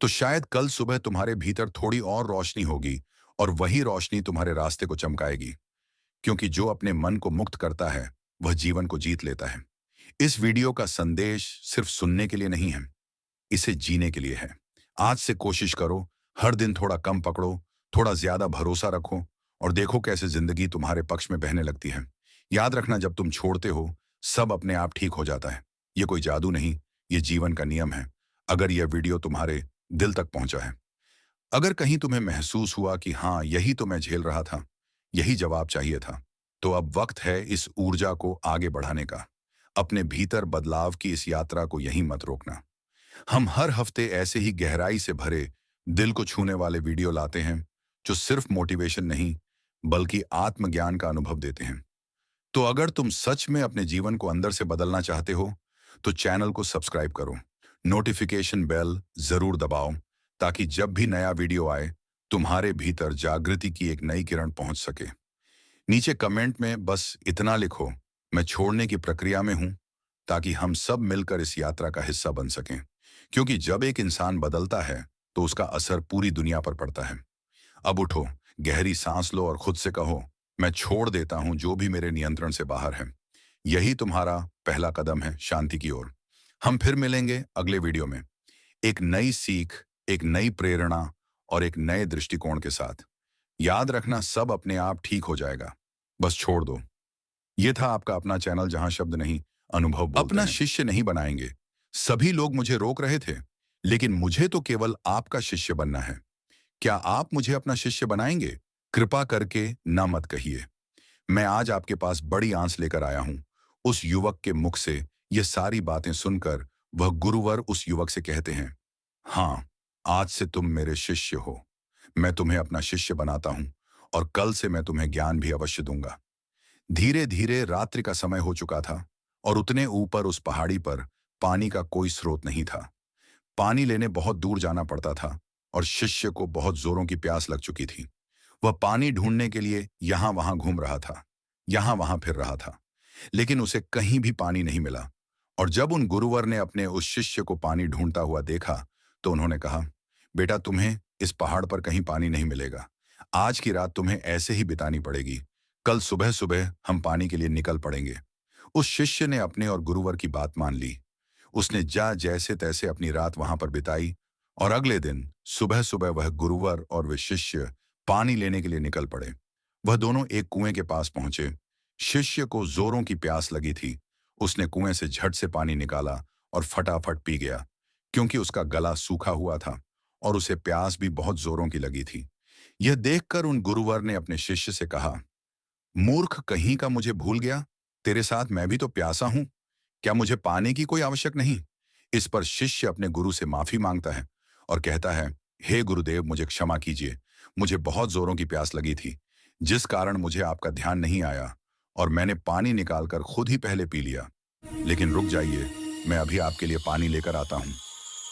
तो शायद कल सुबह तुम्हारे भीतर थोड़ी और रोशनी होगी और वही रोशनी तुम्हारे रास्ते को चमकाएगी। क्योंकि जो अपने मन को मुक्त करता है वह जीवन को जीत लेता है। इस वीडियो का संदेश सिर्फ सुनने के लिए नहीं है, इसे जीने के लिए है। आज से कोशिश करो, हर दिन थोड़ा कम पकड़ो, थोड़ा ज्यादा भरोसा रखो और देखो कैसे जिंदगी तुम्हारे पक्ष में बहने लगती है। याद रखना, जब तुम छोड़ते हो सब अपने आप ठीक हो जाता है। ये कोई जादू नहीं, ये जीवन का नियम है। अगर यह वीडियो तुम्हारे दिल तक पहुंचा है, अगर कहीं तुम्हें महसूस हुआ कि हाँ, यही तो मैं झेल रहा था, यही जवाब चाहिए था, तो अब वक्त है इस ऊर्जा को आगे बढ़ाने का। अपने भीतर बदलाव की इस यात्रा को यहीं मत रोकना। हम हर हफ्ते ऐसे ही गहराई से भरे, दिल को छूने वाले वीडियो लाते हैं, जो सिर्फ मोटिवेशन नहीं बल्कि आत्मज्ञान का अनुभव देते हैं। तो अगर तुम सच में अपने जीवन को अंदर से बदलना चाहते हो, तो चैनल को सब्सक्राइब करो, नोटिफिकेशन बेल जरूर दबाओ, ताकि जब भी नया वीडियो आए तुम्हारे भीतर जागृति की एक नई किरण पहुंच सके। नीचे कमेंट में बस इतना लिखो, मैं छोड़ने की प्रक्रिया में हूं, ताकि हम सब मिलकर इस यात्रा का हिस्सा बन सकें। क्योंकि जब एक इंसान बदलता है तो उसका असर पूरी दुनिया पर पड़ता है। अब उठो, गहरी सांस लो और खुद से कहो, मैं छोड़ देता हूं जो भी मेरे नियंत्रण से बाहर है। यही तुम्हारा पहला कदम है शांति की ओर। हम फिर मिलेंगे अगले वीडियो में, एक नई सीख, एक नई प्रेरणा और एक नए दृष्टिकोण के साथ। याद रखना, सब अपने आप ठीक हो जाएगा, बस छोड़ दो। ये था आपका अपना चैनल, जहां शब्द नहीं, अनुभव बोलते अपना हैं। शिष्य नहीं बनाएंगे। सभी लोग मुझे रोक रहे थे, लेकिन मुझे तो केवल आपका शिष्य बनना है। क्या आप मुझे अपना शिष्य बनाएंगे? कृपा करके ना मत कहिए। मैं आज आपके पास बड़ी आंच लेकर आया हूं। उस युवक के मुख से ये सारी बातें सुनकर वह गुरुवर उस युवक से कहते हैं, हाँ, आज से तुम मेरे शिष्य हो। मैं तुम्हें अपना शिष्य बनाता हूं और कल से मैं तुम्हें ज्ञान भी अवश्य दूंगा। धीरे धीरे रात्रि का समय हो चुका था और उतने ऊपर उस पहाड़ी पर पानी का कोई स्रोत नहीं था। पानी लेने बहुत दूर जाना पड़ता था और शिष्य को बहुत जोरों की प्यास लग चुकी थी। वह पानी ढूंढने के लिए यहां वहां घूम रहा था, यहां वहां फिर रहा था, लेकिन उसे कहीं भी पानी नहीं मिला। और जब उन गुरुवर ने अपने उस शिष्य को पानी ढूंढता हुआ देखा, तो उन्होंने कहा, बेटा, तुम्हें इस पहाड़ पर कहीं पानी नहीं मिलेगा। आज की रात तुम्हें ऐसे ही बितानी पड़ेगी। कल सुबह सुबह हम पानी के लिए निकल पड़ेंगे। उस शिष्य ने अपने और गुरुवर की बात मान ली। उसने जैसे तैसे अपनी रात वहां पर बिताई और अगले दिन सुबह सुबह वह गुरुवर और वे शिष्य पानी लेने के लिए निकल पड़े। वह दोनों एक कुएं के पास पहुंचे। शिष्य को जोरों की प्यास लगी थी। उसने कुएं से झट से पानी निकाला और फटाफट पी गया, क्योंकि उसका गला सूखा हुआ था और उसे प्यास भी बहुत जोरों की लगी थी। यह देखकर उन गुरुवर ने अपने शिष्य से कहा, मूर्ख कहीं का, मुझे भूल गया? तेरे साथ मैं भी तो प्यासा हूं। क्या मुझे पाने की कोई आवश्यक नहीं? इस पर शिष्य अपने गुरु से माफी मांगता है और कहता है, हे गुरुदेव, मुझे क्षमा कीजिए। मुझे बहुत जोरों की प्यास लगी थी, जिस कारण मुझे आपका ध्यान नहीं आया और मैंने पानी निकालकर खुद ही पहले पी लिया। लेकिन रुक जाइए, मैं अभी आपके लिए पानी लेकर आता हूं।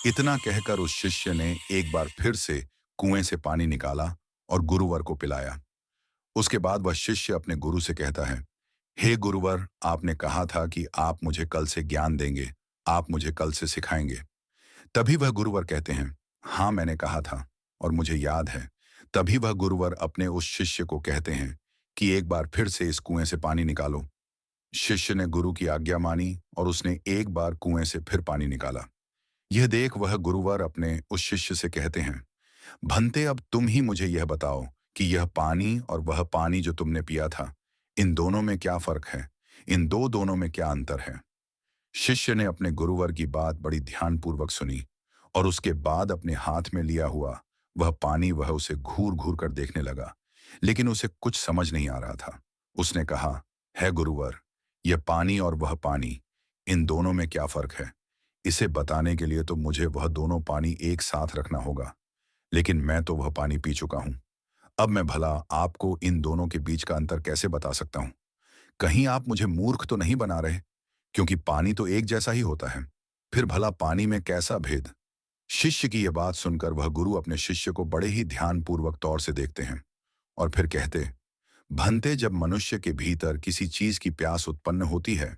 इतना कहकर उस शिष्य ने एक बार फिर से कुएं से पानी निकाला और गुरुवर को पिलाया। उसके बाद वह शिष्य अपने गुरु से कहता है, हे गुरुवर, आपने कहा था कि आप मुझे कल से ज्ञान देंगे, आप मुझे कल से सिखाएंगे। तभी वह गुरुवर कहते हैं, हाँ, मैंने कहा था और मुझे याद है। तभी वह गुरुवर अपने उस शिष्य को कहते हैं कि एक बार फिर से इस कुएं से पानी निकालो। शिष्य ने गुरु की आज्ञा मानी और उसने एक बार कुएं से फिर पानी निकाला। यह देख वह गुरुवर अपने उस शिष्य से कहते हैं, भंते, अब तुम ही मुझे यह बताओ कि यह पानी और वह पानी जो तुमने पिया था, इन दोनों में क्या फर्क है? इन दोनों में क्या अंतर है? शिष्य ने अपने गुरुवर की बात बड़ी ध्यानपूर्वक सुनी और उसके बाद अपने हाथ में लिया हुआ वह पानी वह उसे घूर घूर कर देखने लगा, लेकिन उसे कुछ समझ नहीं आ रहा था। उसने कहा, है गुरुवर, यह पानी और वह पानी, इन दोनों में क्या फर्क है? इसे बताने के लिए तो मुझे वह दोनों पानी एक साथ रखना होगा, लेकिन मैं तो वह पानी पी चुका हूं। अब मैं भला आपको इन दोनों के बीच का अंतर कैसे बता सकता हूं? कहीं आप मुझे मूर्ख तो नहीं बना रहे? क्योंकि पानी तो एक जैसा ही होता है। फिर भला पानी में कैसा भेद? शिष्य की यह बात सुनकर वह गुरु अपने शिष्य को बड़े ही ध्यानपूर्वक तौर से देखते हैं और फिर कहते, भंते, जब मनुष्य के भीतर किसी चीज की प्यास उत्पन्न होती है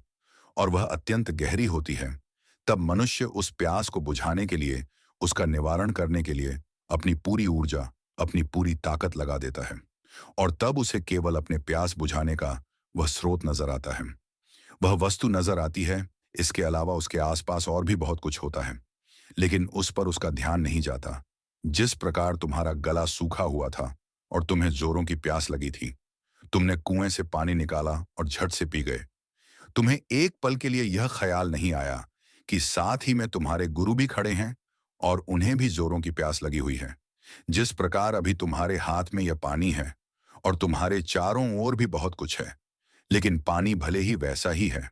और वह अत्यंत गहरी होती है, तब मनुष्य उस प्यास को बुझाने के लिए उसका निवारण करने के लिए अपनी पूरी ऊर्जा, अपनी पूरी ताकत लगा देता है। और तब उसे केवल अपने प्यास बुझाने का वह स्रोत नजर आता है, वह वस्तु नजर आती है। इसके अलावा उसके आसपास और भी बहुत कुछ होता है, लेकिन उस पर उसका ध्यान नहीं जाता। जिस प्रकार तुम्हारा गला सूखा हुआ था और तुम्हें जोरों की प्यास लगी थी, तुमने कुएं से पानी निकाला और झट से पी गए। तुम्हें एक पल के लिए यह ख्याल नहीं आया कि साथ ही में तुम्हारे गुरु भी खड़े हैं और उन्हें भी जोरों की प्यास लगी हुई है। जिस प्रकार अभी तुम्हारे हाथ में यह पानी है और तुम्हारे चारों ओर भी बहुत कुछ है, लेकिन पानी भले ही वैसा ही है,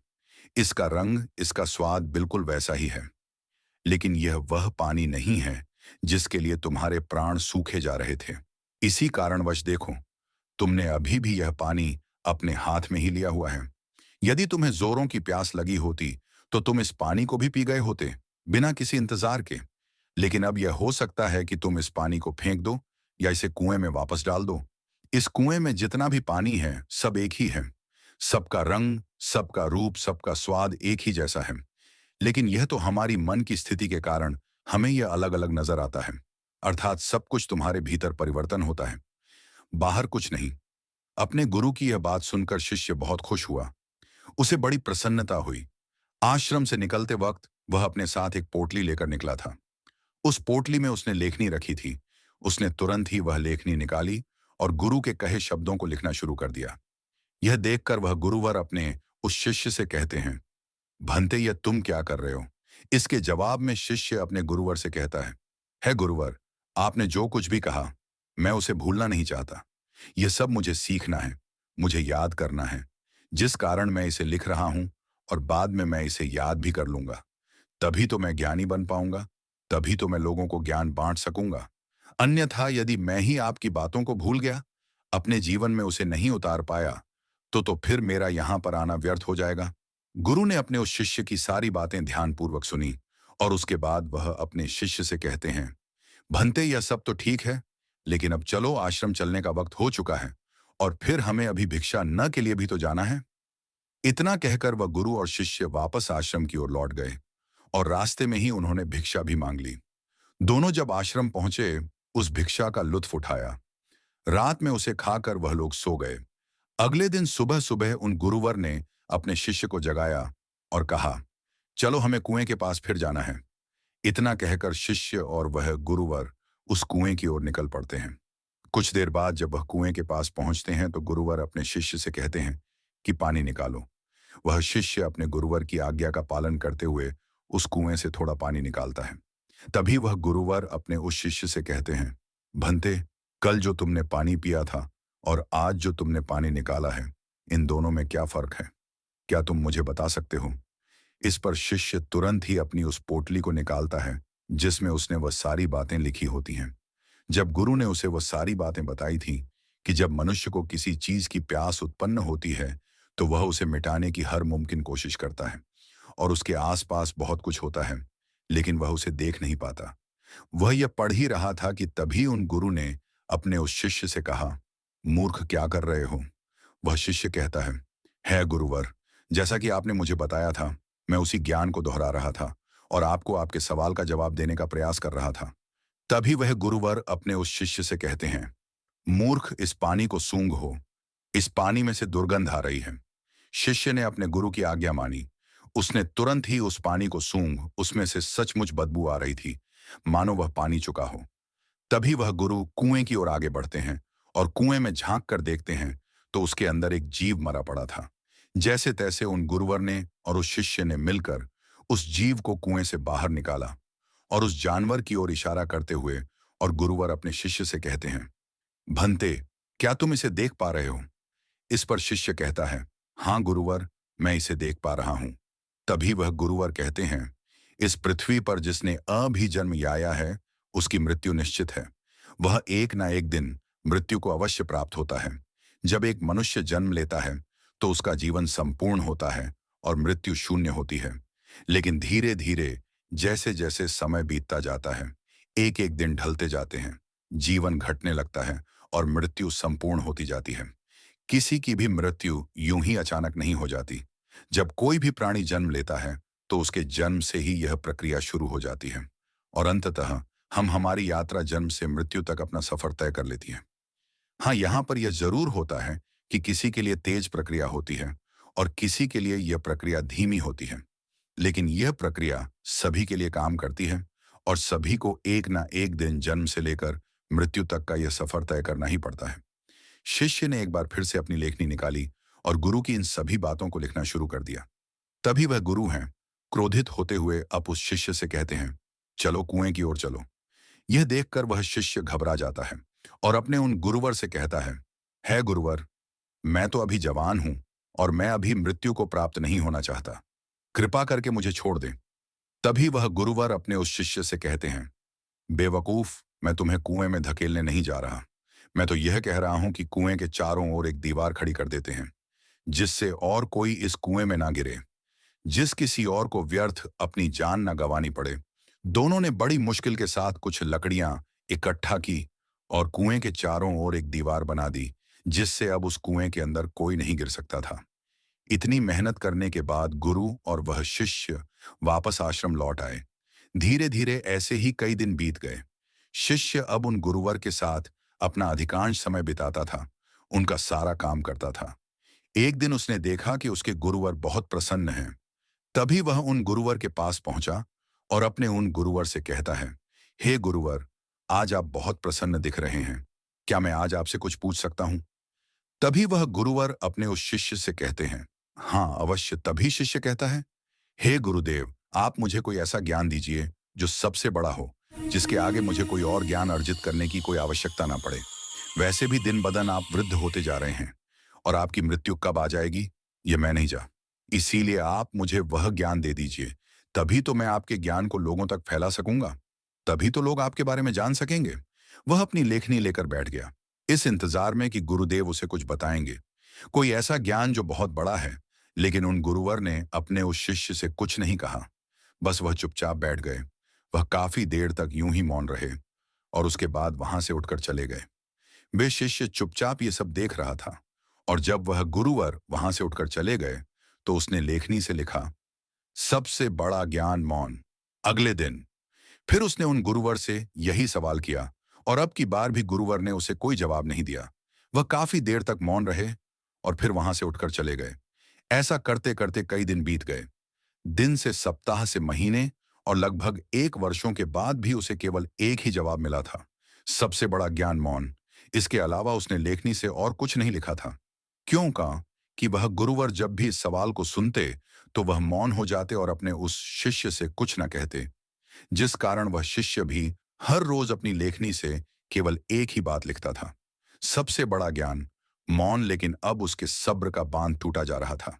इसका रंग, इसका स्वाद बिल्कुल वैसा ही है, लेकिन यह वह पानी नहीं है जिसके लिए तुम्हारे प्राण सूखे जा रहे थे। इसी कारणवश देखो, तुमने अभी भी यह पानी अपने हाथ में ही लिया हुआ है। यदि तुम्हें जोरों की प्यास लगी होती तो तुम इस पानी को भी पी गए होते, बिना किसी इंतजार के। लेकिन अब यह हो सकता है कि तुम इस पानी को फेंक दो या इसे कुएं में वापस डाल दो। इस कुएं में जितना भी पानी है सब एक ही है, सबका रंग, सबका रूप, सबका स्वाद एक ही जैसा है। लेकिन यह तो हमारी मन की स्थिति के कारण हमें यह अलग अलग नजर आता है। अर्थात सब कुछ तुम्हारे भीतर परिवर्तन होता है, बाहर कुछ नहीं। अपने गुरु की यह बात सुनकर शिष्य बहुत खुश हुआ, उसे बड़ी प्रसन्नता हुई। आश्रम से निकलते वक्त वह अपने साथ एक पोटली लेकर निकला था। उस पोटली में उसने लेखनी रखी थी। उसने तुरंत ही वह लेखनी निकाली और गुरु के कहे शब्दों को लिखना शुरू कर दिया। यह देखकर वह गुरुवर अपने उस शिष्य से कहते हैं, भंते, यह तुम क्या कर रहे हो? इसके जवाब में शिष्य अपने गुरुवर से कहता है गुरुवर, आपने जो कुछ भी कहा मैं उसे भूलना नहीं चाहता। यह सब मुझे सीखना है, मुझे याद करना है, जिस कारण मैं इसे लिख रहा हूं, और बाद में मैं इसे याद भी कर लूंगा। तभी तो मैं ज्ञानी बन पाऊंगा, तभी तो मैं लोगों को ज्ञान बांट सकूंगा। अन्यथा यदि मैं ही आपकी बातों को भूल गया, अपने जीवन में उसे नहीं उतार पाया, तो फिर मेरा यहां पर आना व्यर्थ हो जाएगा। गुरु ने अपने उस शिष्य की सारी बातें ध्यानपूर्वक सुनी और उसके बाद वह अपने शिष्य से कहते हैं, भंते, यह सब तो ठीक है, लेकिन अब चलो, आश्रम चलने का वक्त हो चुका है और फिर हमें अभी भिक्षा न के लिए भी तो जाना है। इतना कहकर वह गुरु और शिष्य वापस आश्रम की ओर लौट गए और रास्ते में ही उन्होंने भिक्षा भी मांग ली। दोनों जब आश्रम पहुंचे, उस भिक्षा का लुत्फ उठाया। रात में उसे खाकर वह लोग सो गए। अगले दिन सुबह सुबह उन गुरुवर ने अपने शिष्य को जगाया और कहा, चलो, हमें कुएं के पास फिर जाना है। इतना कहकर शिष्य और वह गुरुवर उस कुएं की ओर निकल पड़ते हैं। कुछ देर बाद जब वह कुएं के पास पहुंचते हैं तो गुरुवर अपने शिष्य से कहते हैं कि पानी निकालो। वह शिष्य अपने गुरुवर की आज्ञा का पालन करते हुए उस कुएं से थोड़ा पानी निकालता है। तभी वह गुरुवर अपने उस शिष्य से कहते हैं, भंते, कल जो तुमने पानी पिया था और आज जो तुमने पानी निकाला है, इन दोनों में क्या फर्क है? क्या तुम मुझे बता सकते हो? इस पर शिष्य तुरंत ही अपनी उस पोटली को निकालता है जिसमें उसने वह सारी बातें लिखी होती हैं। जब गुरु ने उसे वह सारी बातें बताई थी कि जब मनुष्य को किसी चीज की प्यास उत्पन्न होती है तो वह उसे मिटाने की हर मुमकिन कोशिश करता है और उसके आसपास बहुत कुछ होता है, लेकिन वह उसे देख नहीं पाता। वह यह पढ़ ही रहा था कि तभी उन गुरु ने अपने उस शिष्य से कहा, मूर्ख, क्या कर रहे हो? वह शिष्य कहता है गुरुवर, जैसा कि आपने मुझे बताया था, मैं उसी ज्ञान को दोहरा रहा था और आपको आपके सवाल का जवाब देने का प्रयास कर रहा था। तभी वह गुरुवर अपने उस शिष्य से कहते हैं, मूर्ख, इस पानी को सूंघ हो, इस पानी में से दुर्गंध आ रही है। शिष्य ने अपने गुरु की आज्ञा मानी। उसने तुरंत ही उस पानी को सूंघ, उसमें से सचमुच बदबू आ रही थी, मानो वह पानी चुका हो। तभी वह गुरु कुएं की ओर आगे बढ़ते हैं और कुएं में झांक कर देखते हैं तो उसके अंदर एक जीव मरा पड़ा था। जैसे तैसे उन गुरुवर ने और उस शिष्य ने मिलकर उस जीव को कुएं से बाहर निकाला और उस जानवर की ओर इशारा करते हुए और गुरुवर अपने शिष्य से कहते हैं, भंते, क्या तुम इसे देख पा रहे हो? इस पर शिष्य कहता है, हाँ गुरुवर, मैं इसे देख पा रहा हूं। तभी वह गुरुवर कहते हैं, इस पृथ्वी पर जिसने अभी जन्म लिया है उसकी मृत्यु निश्चित है। वह एक ना एक दिन मृत्यु को अवश्य प्राप्त होता है। जब एक मनुष्य जन्म लेता है तो उसका जीवन संपूर्ण होता है और मृत्यु शून्य होती है। लेकिन धीरे धीरे जैसे जैसे समय बीतता जाता है, एक एक दिन ढलते जाते हैं, जीवन घटने लगता है और मृत्यु संपूर्ण होती जाती है। किसी की भी मृत्यु यूं ही अचानक नहीं हो जाती। जब कोई भी प्राणी जन्म लेता है तो उसके जन्म से ही यह प्रक्रिया शुरू हो जाती है और अंततः हम हमारी यात्रा जन्म से मृत्यु तक अपना सफर तय कर लेती है। हाँ, यहाँ पर यह जरूर होता है कि किसी के लिए तेज प्रक्रिया होती है और किसी के लिए यह प्रक्रिया धीमी होती है, लेकिन यह प्रक्रिया सभी के लिए काम करती है और सभी को एक ना एक दिन जन्म से लेकर मृत्यु तक का यह सफर तय करना ही पड़ता है। शिष्य ने एक बार फिर से अपनी लेखनी निकाली और गुरु की इन सभी बातों को लिखना शुरू कर दिया। तभी वह गुरु हैं, क्रोधित होते हुए अब उस शिष्य से कहते हैं, चलो कुएं की ओर चलो। यह देखकर वह शिष्य घबरा जाता है और अपने उन गुरुवर से कहता है गुरुवर, मैं तो अभी जवान हूं और मैं अभी मृत्यु को प्राप्त नहीं होना चाहता। कृपा करके मुझे छोड़ दें। तभी वह गुरुवर अपने उस शिष्य से कहते हैं, बेवकूफ, मैं तुम्हें कुएं में धकेलने नहीं जा रहा। मैं तो यह कह रहा हूं कि कुएं के चारों ओर एक दीवार खड़ी कर देते हैं, जिससे और कोई इस कुएं में ना गिरे, जिस किसी और को व्यर्थ अपनी जान ना गंवानी पड़े। दोनों ने बड़ी मुश्किल के साथ कुछ लकड़ियां इकट्ठा की और कुएं के चारों ओर एक दीवार बना दी, जिससे अब उस कुएं के अंदर कोई नहीं गिर सकता था। इतनी मेहनत करने के बाद गुरु और वह शिष्य वापस आश्रम लौट आए। धीरे धीरे ऐसे ही कई दिन बीत गए। शिष्य अब उन गुरुवर के साथ अपना अधिकांश समय बिताता था, उनका सारा काम करता था। एक दिन उसने देखा कि उसके गुरुवर बहुत प्रसन्न हैं। तभी वह उन गुरुवर के पास पहुंचा और अपने उन गुरुवर से कहता है, हे गुरुवर, आज आप बहुत प्रसन्न दिख रहे हैं। क्या मैं आज आपसे कुछ पूछ सकता हूं? तभी वह गुरुवर अपने उस शिष्य से कहते हैं, हाँ अवश्य। तभी शिष्य कहता है, हे गुरुदेव, आप मुझे कोई ऐसा ज्ञान दीजिए जो सबसे बड़ा हो, जिसके आगे मुझे कोई और ज्ञान अर्जित करने की कोई आवश्यकता ना पड़े। वैसे भी दिन बदन आप वृद्ध होते जा रहे हैं और आपकी मृत्यु कब आ जाएगी ये मैं नहीं जा। इसीलिए आप मुझे वह ज्ञान दे दीजिए, तभी तो मैं आपके ज्ञान को लोगों तक फैला सकूंगा, तभी तो लोग आपके बारे में जान सकेंगे। वह अपनी लेखनी लेकर बैठ गया, इस इंतजार में कि गुरुदेव उसे कुछ बताएंगे, कोई ऐसा ज्ञान जो बहुत बड़ा है। लेकिन उन गुरुवर ने अपने उस शिष्य से कुछ नहीं कहा, बस वह चुपचाप बैठ गए। वह काफी देर तक यूं ही मौन रहे और उसके बाद वहां से उठकर चले गए। वे शिष्य चुपचाप ये सब देख रहा था और जब वह गुरुवर वहां से उठकर चले गए तो उसने लेखनी से लिखा, सबसे बड़ा ज्ञान मौन। अगले दिन फिर उसने उन गुरुवर से यही सवाल किया और अब की बार भी गुरुवर ने उसे कोई जवाब नहीं दिया। वह काफी देर तक मौन रहे और फिर वहां से उठकर चले गए। ऐसा करते करते कई दिन बीत गए। दिन से सप्ताह से महीने और लगभग 1 वर्षों के बाद भी उसे केवल एक ही जवाब मिला था, सबसे बड़ा ज्ञान मौन। इसके अलावा उसने लेखनी से और कुछ नहीं लिखा था। क्यों का कि वह गुरुवर जब भी इस सवाल को सुनते तो वह मौन हो जाते और अपने उस शिष्य से कुछ न कहते, जिस कारण वह शिष्य भी हर रोज अपनी लेखनी से केवल एक ही बात लिखता था, सबसे बड़ा ज्ञान मौन। लेकिन अब उसके सब्र का बांध टूटा जा रहा था।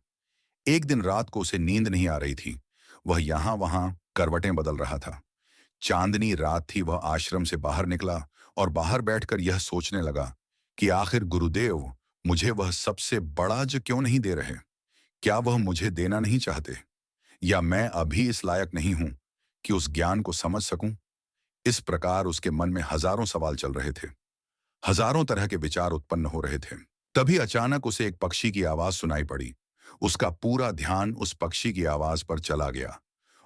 एक दिन रात को उसे नींद नहीं आ रही थी। वह यहां वहां करवटें बदल रहा था। चांदनी रात थी। वह आश्रम से बाहर निकला और बाहर बैठकर यह सोचने लगा कि आखिर गुरुदेव मुझे वह सबसे बड़ा जो क्यों नहीं दे रहे। क्या वह मुझे देना नहीं चाहते, या मैं अभी इस लायक नहीं हूं कि उस ज्ञान को समझ सकूं। इस प्रकार उसके मन में हजारों सवाल चल रहे थे, हजारों तरह के विचार उत्पन्न हो रहे थे। तभी अचानक उसे एक पक्षी की आवाज सुनाई पड़ी। उसका पूरा ध्यान उस पक्षी की आवाज पर चला गया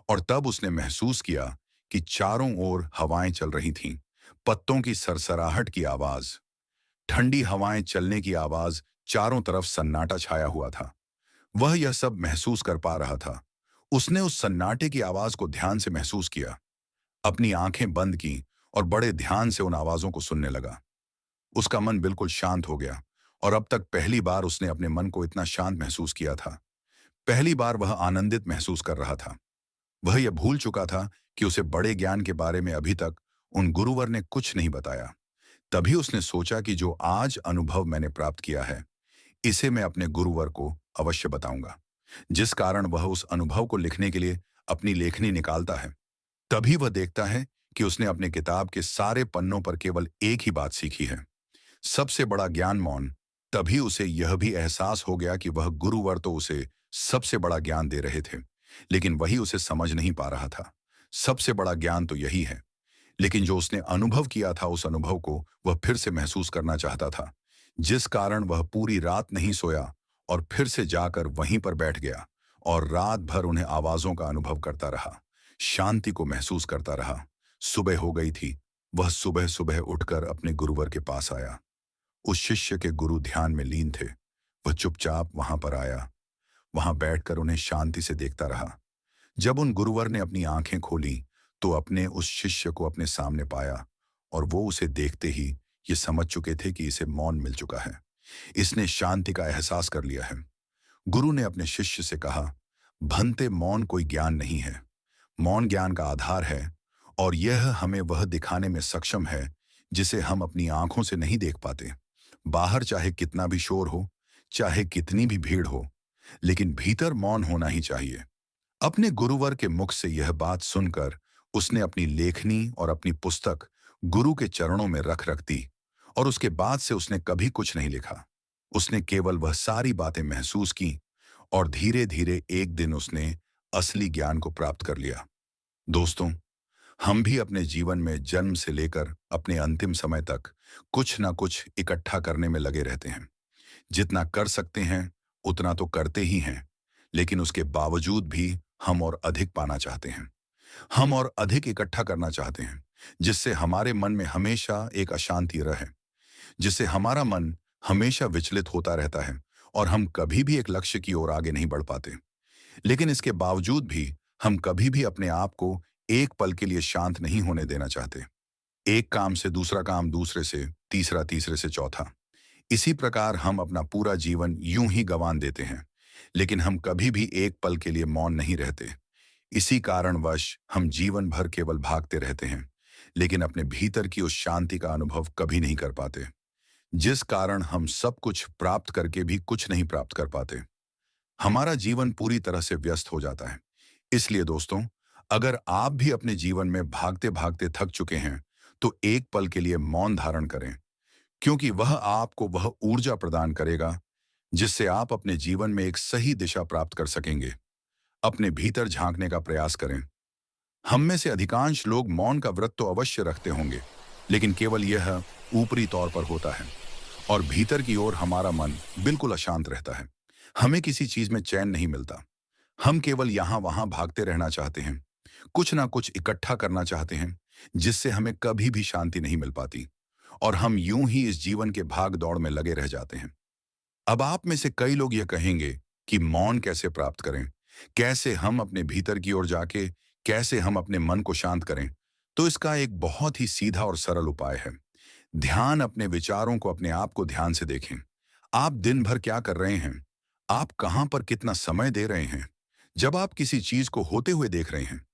और तब उसने महसूस किया कि चारों ओर हवाएं चल रही थीं, पत्तों की सरसराहट की आवाज, ठंडी हवाएं चलने की आवाज, चारों तरफ सन्नाटा छाया हुआ था। वह यह सब महसूस कर पा रहा था। उसने उस सन्नाटे की आवाज को ध्यान से महसूस किया, अपनी आंखें बंद की और बड़े ध्यान से उन आवाजों को सुनने लगा। उसका मन बिल्कुल शांत हो गया और अब तक पहली बार उसने अपने मन को इतना शांत महसूस किया था। पहली बार वह आनंदित महसूस कर रहा था। वह यह भूल चुका था कि उसे बड़े ज्ञान के बारे में अभी तक उन गुरुवर ने कुछ नहीं बताया। तभी उसने सोचा कि जो आज अनुभव मैंने प्राप्त किया है, इसे मैं अपने गुरुवर को अवश्य बताऊंगा। जिस कारण वह उस अनुभव को लिखने के लिए अपनी लेखनी निकालता है। तभी वह देखता है कि उसने अपने किताब के सारे पन्नों पर केवल एक ही बात सीखी है, सबसे बड़ा ज्ञान मौन। तभी उसे यह भी एहसास हो गया कि वह गुरुवर तो उसे सबसे बड़ा ज्ञान दे रहे थे, लेकिन वही उसे समझ नहीं पा रहा था। सबसे बड़ा ज्ञान तो यही है, लेकिन जो उसने अनुभव किया था उस अनुभव को वह फिर से महसूस करना चाहता था, जिस कारण वह पूरी रात नहीं सोया और फिर से जाकर वहीं पर बैठ गया और रात भर उन्हें आवाजों का अनुभव करता रहा, शांति को महसूस करता रहा। सुबह हो गई थी। वह सुबह सुबह उठकर अपने गुरुवर के पास आया। उस शिष्य के गुरु ध्यान में लीन थे। वह चुपचाप वहां पर आया। वहां बैठकर उन्हें शांति से देखता रहा। जब उन गुरुवर ने अपनी आंखें खोली तो अपने उस शिष्य को अपने सामने पाया, और वो उसे देखते ही ये समझ चुके थे कि इसे मौन मिल चुका है। इसने शांति का एहसास कर लिया है। गुरु ने अपने शिष्य से कहा, भंते, मौन कोई ज्ञान नहीं है। मौन ज्ञान का आधार है, और यह हमें वह दिखाने में सक्षम है जिसे हम अपनी आंखों से नहीं देख पाते। बाहर चाहे कितना भी शोर हो, चाहे कितनी भी भीड़ हो, लेकिन भीतर मौन होना ही चाहिए। अपने गुरुवर के मुख से यह बात सुनकर उसने अपनी लेखनी और अपनी पुस्तक गुरु के चरणों में रख दी, और उसके बाद से उसने कभी कुछ नहीं लिखा। उसने केवल वह सारी बातें महसूस की, और धीरे धीरे एक दिन उसने असली ज्ञान को प्राप्त कर लिया। दोस्तों, हम भी अपने जीवन में जन्म से लेकर अपने अंतिम समय तक कुछ ना कुछ इकट्ठा करने में लगे रहते हैं। जितना कर सकते हैं उतना तो करते ही हैं, लेकिन उसके बावजूद भी हम और अधिक पाना चाहते हैं। हम और अधिक इकट्ठा करना चाहते हैं, जिससे हमारे मन में हमेशा एक अशांति रहे, जिससे हमारा मन हमेशा विचलित होता रहता है और हम कभी भी एक लक्ष्य की ओर आगे नहीं बढ़ पाते। लेकिन इसके बावजूद भी हम कभी भी अपने आप को एक पल के लिए शांत नहीं होने देना चाहते। एक काम से दूसरा काम, दूसरे से तीसरा, तीसरे से चौथा। इसी प्रकार हम अपना पूरा जीवन यूं ही गंवार देते हैं, लेकिन हम कभी भी एक पल के लिए मौन नहीं रहते। इसी कारणवश हम जीवन भर केवल भागते रहते हैं, लेकिन अपने भीतर की उस शांति का अनुभव कभी नहीं कर पाते, जिस कारण हम सब कुछ प्राप्त करके भी कुछ नहीं प्राप्त कर पाते। हमारा जीवन पूरी तरह से व्यस्त हो जाता है। इसलिए दोस्तों, अगर आप भी अपने जीवन में भागते भागते थक चुके हैं, तो एक पल के लिए मौन धारण करें, क्योंकि वह आपको वह ऊर्जा प्रदान करेगा जिससे आप अपने जीवन में एक सही दिशा प्राप्त कर सकेंगे। अपने भीतर झांकने का प्रयास करें। हम में से अधिकांश लोग मौन का व्रत तो अवश्य रखते होंगे, लेकिन केवल यह ऊपरी तौर पर होता है, और भीतर की ओर हमारा मन बिल्कुल अशांत रहता है। हमें किसी चीज में चैन नहीं मिलता। हम केवल यहां वहां भागते रहना चाहते हैं, कुछ ना कुछ इकट्ठा करना चाहते हैं, जिससे हमें कभी भी शांति नहीं मिल पाती, और हम यूं ही इस जीवन के भाग दौड़ में लगे रह जाते हैं। अब आप में से कई लोग यह कहेंगे कि मौन कैसे प्राप्त करें, कैसे हम अपने भीतर की ओर जाके कैसे हम अपने मन को शांत करें। तो इसका एक बहुत ही सीधा और सरल उपाय है। ध्यान। अपने विचारों को, अपने आप को ध्यान से देखें। आप दिन भर क्या कर रहे हैं? आप कहां पर कितना समय दे रहे हैं? जब आप किसी चीज को होते हुए देख रहे हैं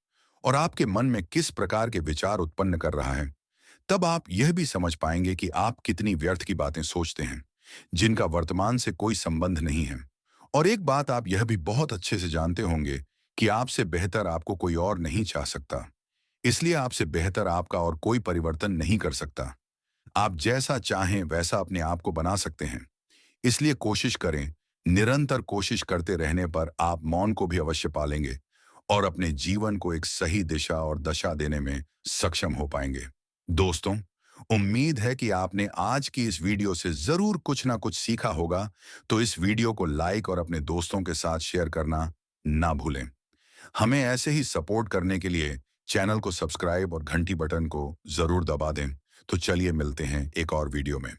और आपके मन में किस प्रकार के विचार उत्पन्न कर रहा है, तब आप यह भी समझ पाएंगे कि आप कितनी व्यर्थ की बातें सोचते हैं, जिनका वर्तमान से कोई संबंध नहीं है। और एक बात आप यह भी बहुत अच्छे से जानते होंगे कि आपसे बेहतर आपको कोई और नहीं चाह सकता। इसलिए आपसे बेहतर आपका और कोई परिवर्तन नहीं कर सकता। आप जैसा चाहें वैसा अपने आप को बना सकते हैं। इसलिए कोशिश करें। निरंतर कोशिश करते रहने पर आप मौन को भी अवश्य पालेंगे और अपने जीवन को एक सही दिशा और दशा देने में सक्षम हो पाएंगे। दोस्तों, उम्मीद है कि आपने आज की इस वीडियो से जरूर कुछ ना कुछ सीखा होगा। तो इस वीडियो को लाइक और अपने दोस्तों के साथ शेयर करना ना भूलें। हमें ऐसे ही सपोर्ट करने के लिए चैनल को सब्सक्राइब और घंटी बटन को जरूर दबा दें। तो चलिए मिलते हैं एक और वीडियो में।